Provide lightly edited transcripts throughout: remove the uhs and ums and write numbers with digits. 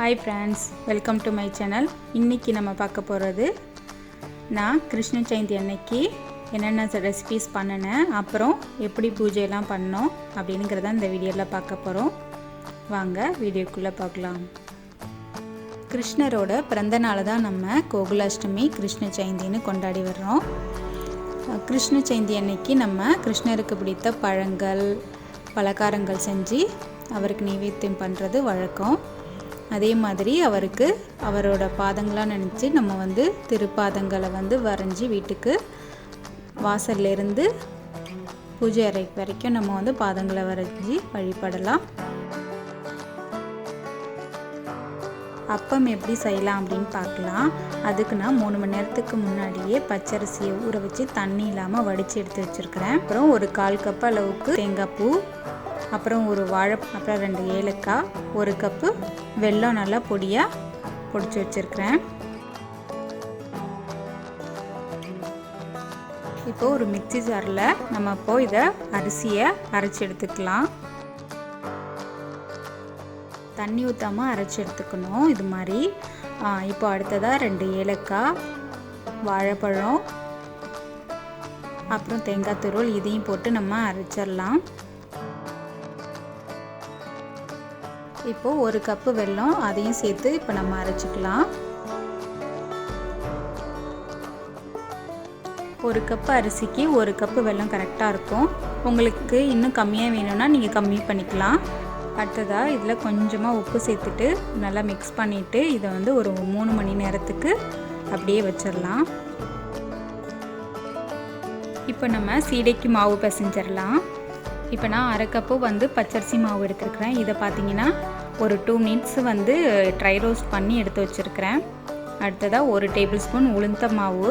Hi friends, welcome to my channel. இன்னைக்கு நம்ம பார்க்க போறது நான் கிருஷ்ண ஜெயந்தி அன்னைக்கு என்னென்ன ரெசிபீஸ் பண்ணனேன், அப்புறம் எப்படி பூஜை எல்லாம் பண்ணோம் அப்படிங்கறத இந்த வீடியோல பார்க்க போறோம். வாங்க வீடியோக்குள்ள பார்க்கலாம். கிருஷ்ணரோட பிறந்த நாளை தான் நம்ம கோகுலாஷ்டமி கிருஷ்ண ஜெயந்தின்னு கொண்டாடி வர்றோம். கிருஷ்ண ஜெயந்தி அன்னைக்கு நம்ம கிருஷ்ணருக்கு பிடித்த பழங்கள், பலகாரங்கள் செஞ்சு அவருக்கு நைவேத்தியம் பண்ணுறது வழக்கம். அதே மாதிரி அவருக்கு அவரோட பாதங்களாக நினச்சி நம்ம திருப்பாதங்களை வரைஞ்சி வீட்டுக்கு வாசல்லேருந்து பூஜை அறை வரைக்கும் நம்ம பாதங்களை வரைஞ்சி வழிபடலாம். அப்பம் எப்படி செய்யலாம் அப்படின்னு பார்க்கலாம். அதுக்கு நான் 3 மணி நேரத்துக்கு முன்னாடியே பச்சரிசியை ஊற வச்சு தண்ணி இல்லாமல் வடித்து எடுத்து வச்சுருக்கிறேன். அப்புறம் ஒரு 1/4 கப் அளவுக்கு தேங்காய் பூ, அப்புறம் ஒரு அப்புறம் 2 ஏலக்காய், 1 கப்பு வெல்லம் நல்லா பொடியாக பொடிச்சு வச்சுருக்கிறேன். இப்போ ஒரு மிக்ஸி ஜாரில் நம்ம இதை அரிசியை அரைச்சி எடுத்துக்கலாம். தண்ணி ஊற்றாமல் அரைச்சி எடுத்துக்கணும் இது மாதிரி. இப்போ அடுத்ததாக 2 ஏலக்காய், வாழைப்பழம், அப்புறம் தேங்காய் துருவல் இதையும் போட்டு நம்ம அரைச்சிடலாம். இப்போ 1 கப்பு வெல்லம் அதையும் சேர்த்து இப்போ நம்ம அரைச்சிக்கலாம். 1 கப்பு அரிசிக்கு 1 கப்பு வெல்லம் கரெக்டாக இருக்கும். உங்களுக்கு இன்னும் கம்மியாக வேணும்னா நீங்கள் கம்மி பண்ணிக்கலாம். அடுத்ததாக இதில் கொஞ்சமாக உப்பு சேர்த்துட்டு நல்லா மிக்ஸ் பண்ணிவிட்டு இதை ஒரு 3 மணி நேரத்துக்கு அப்படியே வச்சிடலாம். இப்போ நம்ம சீடைக்கு மாவு பிசைஞ்சிடலாம். இப்போ நான் 1/2 கப்பு பச்சரிசி மாவு எடுத்துருக்கிறேன். இதை பார்த்தீங்கன்னா ஒரு 2 மினிட்ஸ் ட்ரை ரோஸ்ட் பண்ணி எடுத்து வச்சுருக்கிறேன். அடுத்ததாக 1 டேபிள் ஸ்பூன் உளுந்த மாவு,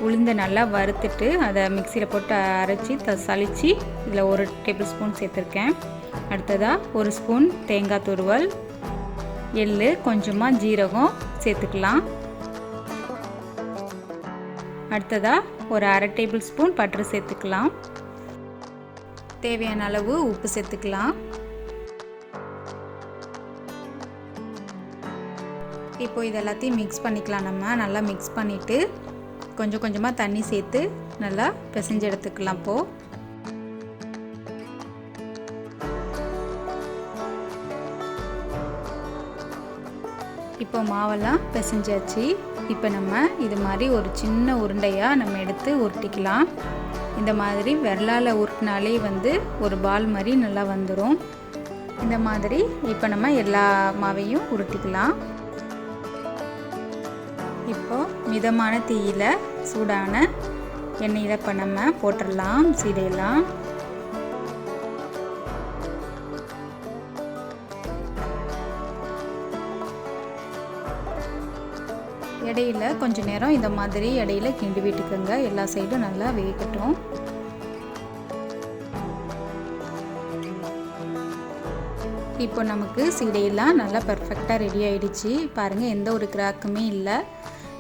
உளுந்தை நல்லா வறுத்துட்டு அதை மிக்சியில் போட்டு அரைச்சி சலிச்சு இதில் 1 டேபிள் ஸ்பூன் சேர்த்துருக்கேன். அடுத்ததாக 1 ஸ்பூன் தேங்காய் துருவல், எள்ளு, கொஞ்சமாக ஜீரகம் சேர்த்துக்கலாம். அடுத்ததாக ஒரு 1/2 டேபிள் ஸ்பூன் பட்டர் சேர்த்துக்கலாம். தேவையான அளவு உப்பு சேர்த்துக்கலாம். இப்போ இது எல்லாத்தையும் மிக்ஸ் பண்ணிக்கலாம். நம்ம நல்லா மிக்ஸ் பண்ணிவிட்டு கொஞ்சம் கொஞ்சமாக தண்ணி சேர்த்து நல்லா பிசைஞ்சு எடுத்துக்கலாம். இப்போ மாவெல்லாம் பிசைஞ்சாச்சு. இப்போ நம்ம இது மாதிரி ஒரு சின்ன உருண்டையாக நம்ம எடுத்து உருட்டிக்கலாம். இந்த மாதிரி விரலால் உருட்டினாலே ஒரு பால் மாதிரி நல்லா வந்துடும். இந்த மாதிரி இப்போ நம்ம எல்லா மாவையும் உருட்டிக்கலாம். இப்போ மிதமான தீயில சூடான எண்ணெயில் இப்போ நம்ம போட்டுடலாம் சீடையெல்லாம். இடையில கொஞ்ச நேரம் இந்த மாதிரி இடையில கிண்டி விட்டுக்கோங்க. எல்லா சைடும் நல்லா வேகட்டும். இப்போ நமக்கு சீடையெல்லாம் நல்லா பர்ஃபெக்டாக ரெடி ஆகிடுச்சு. பாருங்கள், எந்த ஒரு கிராக்குமே இல்லை,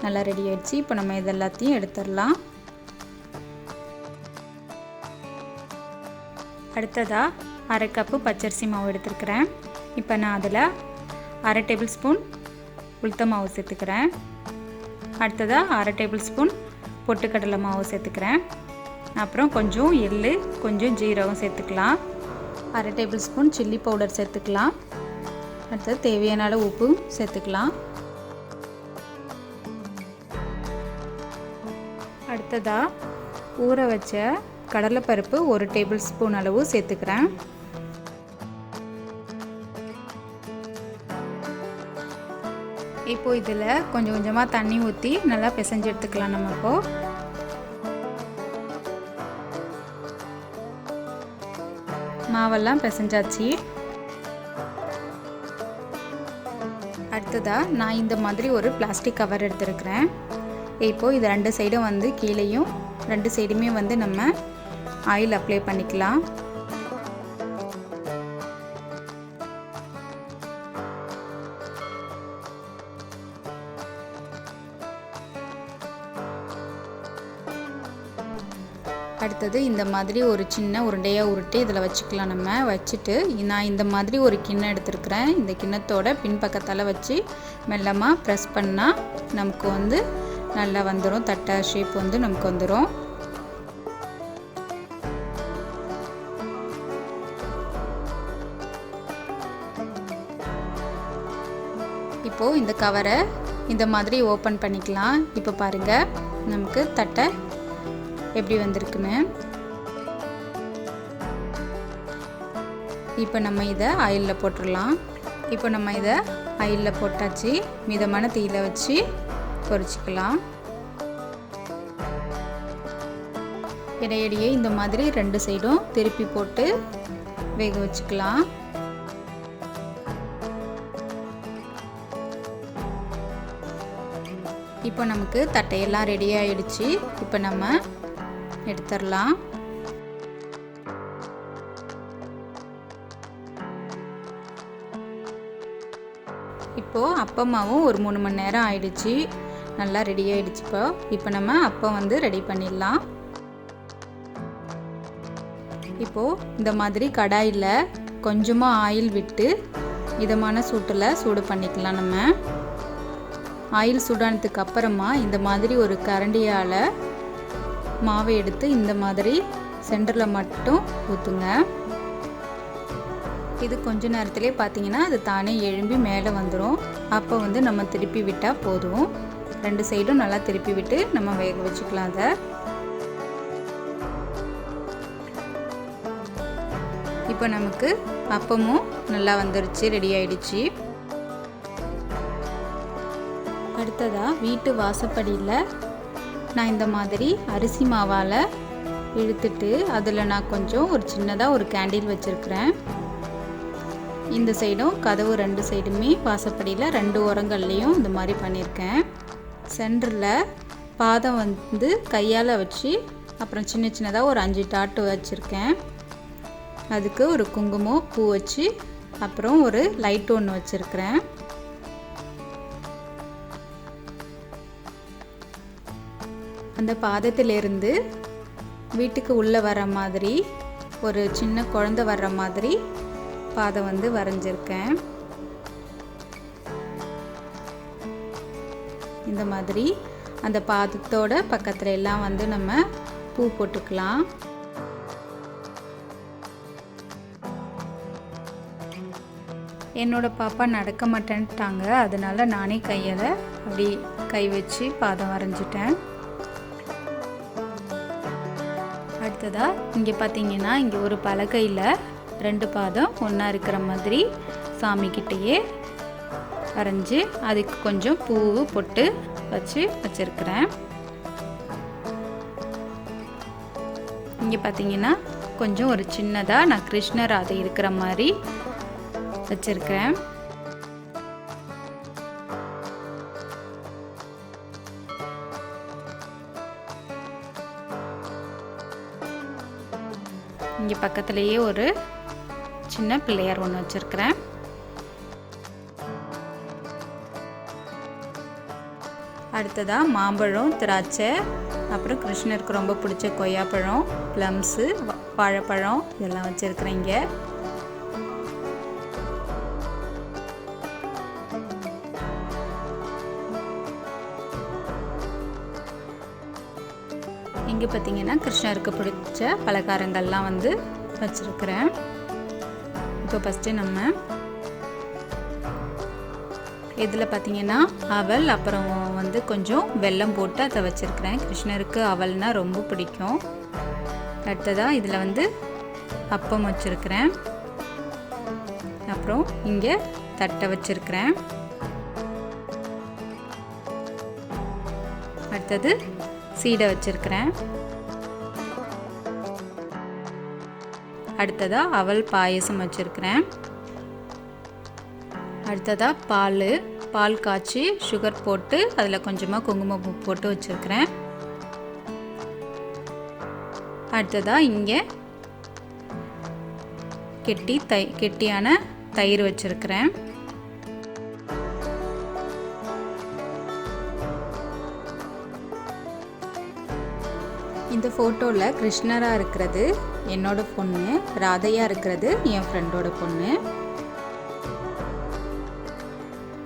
நல்லா ரெடி ஆகிடுச்சு. இப்போ நம்ம இதெல்லாத்தையும் எடுத்துடலாம். அடுத்ததாக 1/2 கப்பு பச்சரிசி மாவு எடுத்துருக்கிறேன். இப்போ நான் அதில் 1/2 டேபிள் ஸ்பூன் உளுத்த மாவு சேர்த்துக்கிறேன். அடுத்ததாக 1/2 டேபிள் ஸ்பூன் பொட்டுக்கடலை மாவு சேர்த்துக்கிறேன். அப்புறம் கொஞ்சம் எள்ளு, கொஞ்சம் ஜீரகம் சேர்த்துக்கலாம். 1/2 டேபிள் ஸ்பூன் சில்லி பவுடர் சேர்த்துக்கலாம். அடுத்தது தேவையான அளவு உப்பு சேர்த்துக்கலாம். அடுத்ததாக ஊற வச்ச கடலைப்பருப்பு 1 டேபிள் ஸ்பூன் அளவு சேர்த்துக்கிறேன். இப்போ இதில் கொஞ்சம் கொஞ்சமாக தண்ணி ஊற்றி நல்லா பிசைஞ்சு எடுத்துக்கலாம். நம்ம மாவெல்லாம் பிசைஞ்சாச்சு. அடுத்ததாக நான் இந்த மாதிரி ஒரு பிளாஸ்டிக் கவர் எடுத்துருக்கிறேன். இப்போது இது 2 சைடும் கீழேயும் 2 சைடுமே நம்ம ஆயில் அப்ளை பண்ணிக்கலாம். அடுத்தது இந்த மாதிரி ஒரு சின்ன உருண்டையாக உருட்டி இதில் வச்சுக்கலாம். நம்ம வச்சுட்டு நான் இந்த மாதிரி ஒரு கிண்ணம் எடுத்துருக்கிறேன். இந்த கிண்ணத்தோட பின்பக்கத்தால் வச்சு மெல்லமாக ப்ரெஸ் பண்ணால் நமக்கு வந்து நல்லா வந்துடும். தட்டை ஷேப் வந்து நமக்கு வந்துடும். இப்போது இந்த கவரை இந்த மாதிரி ஓப்பன் பண்ணிக்கலாம். இப்போ பாருங்கள் நமக்கு தட்டை எப்படி வந்திருக்குன்னு. இப்போ நம்ம இதை ஆயிலில் போட்டுடலாம். இப்போ நம்ம இதை ஆயிலில் போட்டாச்சு. மிதமான தீயில வச்சு பொரிச்சிக்கலாம். இடையிடையே இந்த மாதிரி 2 சைடும் திருப்பி போட்டு வேக வச்சுக்கலாம். இப்போ நமக்கு தட்டையெல்லாம் ரெடி ஆயிடுச்சு. இப்போ நம்ம எடுத்துடலாம். இப்போது அப்பமாவும் ஒரு 3 மணி நேரம் ஆயிடுச்சு. நல்லா ரெடி ஆயிடுச்சு. இப்போ நம்ம அப்பம் வந்து ரெடி பண்ணிடலாம். இப்போது இந்த மாதிரி கடாயில் கொஞ்சமாக ஆயில் விட்டு மிதமான சூட்டில் சூடு பண்ணிக்கலாம். நம்ம ஆயில் சூடானதுக்கு அப்புறமா இந்த மாதிரி ஒரு கரண்டியால் மாவை எடுத்து இந்த மாதிரி சென்டரில் மட்டும் ஊற்றுங்க. இது கொஞ்ச நேரத்திலே பார்த்தீங்கன்னா அது தானே எழும்பி மேலே வந்துடும். அப்போ வந்து நம்ம திருப்பி விட்டால் போதும். 2 சைடும் நல்லா திருப்பி விட்டு நம்ம வேக வச்சுக்கலாம். அதை இப்போ நமக்கு அப்பமும் நல்லா வந்துருச்சு, ரெடி ஆயிடுச்சு. அடுத்ததாக வீட்டு வாசப்படியில் நான் இந்த மாதிரி அரிசி மாவால் இழுத்துட்டு அதில் நான் கொஞ்சம் ஒரு சின்னதாக ஒரு கேண்டில் வச்சுருக்கிறேன். இந்த சைடும் கதவு 2 சைடுமே வாசப்படியில் 2 ஓரங்கள்லேயும் இந்த மாதிரி பண்ணியிருக்கேன். சென்டரில் பாதம் வந்து கையால் வச்சு அப்புறம் சின்ன சின்னதாக ஒரு 5 டாட்டு வச்சுருக்கேன். அதுக்கு ஒரு குங்குமம் பூ வச்சு அப்புறம் ஒரு லைட் ஒன்று வச்சுருக்கிறேன். அந்த பாதத்திலிருந்து வீட்டுக்கு உள்ளே வர மாதிரி ஒரு சின்ன குழந்தை வர்ற மாதிரி பாதம் வந்து வரைஞ்சிருக்கேன். இந்த மாதிரி அந்த பாதத்தோட பக்கத்துல எல்லாம் வந்து நம்ம பூ போட்டுக்கலாம். என்னோட பாப்பா நடக்க மாட்டேன்ட்டாங்க, அதனால நானே கையால் அப்படி கை வச்சு பாதம் வரைஞ்சிட்டேன். அடுத்ததாக இங்கே பார்த்தீங்கன்னா இங்கே ஒரு பலகையில் 2 பாதம் ஒன்றா இருக்கிற மாதிரி சாமிக்கிட்டேயே வரைஞ்சி அதுக்கு கொஞ்சம் பூ பொட்டு வச்சுருக்கிறேன். இங்கே பார்த்தீங்கன்னா கொஞ்சம் ஒரு சின்னதாக நான் கிருஷ்ணர் அது இருக்கிற மாதிரி வச்சுருக்கிறேன். இங்கே பக்கத்துலேயே ஒரு சின்ன பிள்ளையார் ஒன்று வச்சுருக்கிறேன். அடுத்ததாக மாம்பழம், திராட்சை, அப்புறம் கிருஷ்ணருக்கு ரொம்ப பிடிச்ச கொய்யாப்பழம், ப்ளம்ஸு, வாழைப்பழம் இதெல்லாம் வச்சுருக்கிறேன். இங்கே பார்த்தீங்கன்னா கிருஷ்ணருக்கு பிடிச்ச பலகாரங்கள்லாம் வந்து வச்சுருக்கிறேன். இப்போ ஃபஸ்ட்டு நம்ம இதில் பார்த்தீங்கன்னா அவல் அப்புறம் வந்து கொஞ்சம் வெல்லம் போட்டு அதை வச்சுருக்கிறேன். கிருஷ்ணருக்கு அவல்னால் ரொம்ப பிடிக்கும். அடுத்ததாக இதில் வந்து அப்பம் வச்சுருக்கிறேன். அப்புறம் இங்கே தட்டை வச்சுருக்கிறேன். அடுத்தது சீடை வச்சுருக்கிறேன். அடுத்ததாக அவல் பாயசம் வச்சுருக்கிறேன். அடுத்ததாக பால் காய்ச்சி சுகர் போட்டு அதில் கொஞ்சமாக குங்குமப்பூ போட்டு வச்சுருக்கிறேன். அடுத்ததாக இங்கே கெட்டியான தயிர் வச்சுருக்கிறேன். இந்த ஃபோட்டோவில் கிருஷ்ணராக இருக்கிறது என்னோட பொண்ணு, ராதையாக இருக்கிறது என் ஃப்ரெண்டோட பொண்ணு.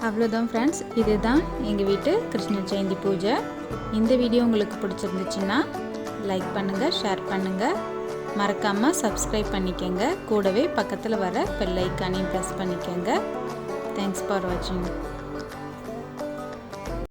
அவ்வளோதான் ஃப்ரெண்ட்ஸ், இதுதான் எங்கள் வீட்டு கிருஷ்ண ஜெயந்தி பூஜை. இந்த வீடியோ உங்களுக்கு பிடிச்சிருந்துச்சுன்னா லைக் பண்ணுங்கள், ஷேர் பண்ணுங்கள், மறக்காமல் சப்ஸ்கிரைப் பண்ணிக்கோங்க. கூடவே பக்கத்தில் வர பெல் ஐக்கானையும் ப்ரெஸ் பண்ணிக்கோங்க. தேங்க்ஸ் ஃபார் வாட்சிங்.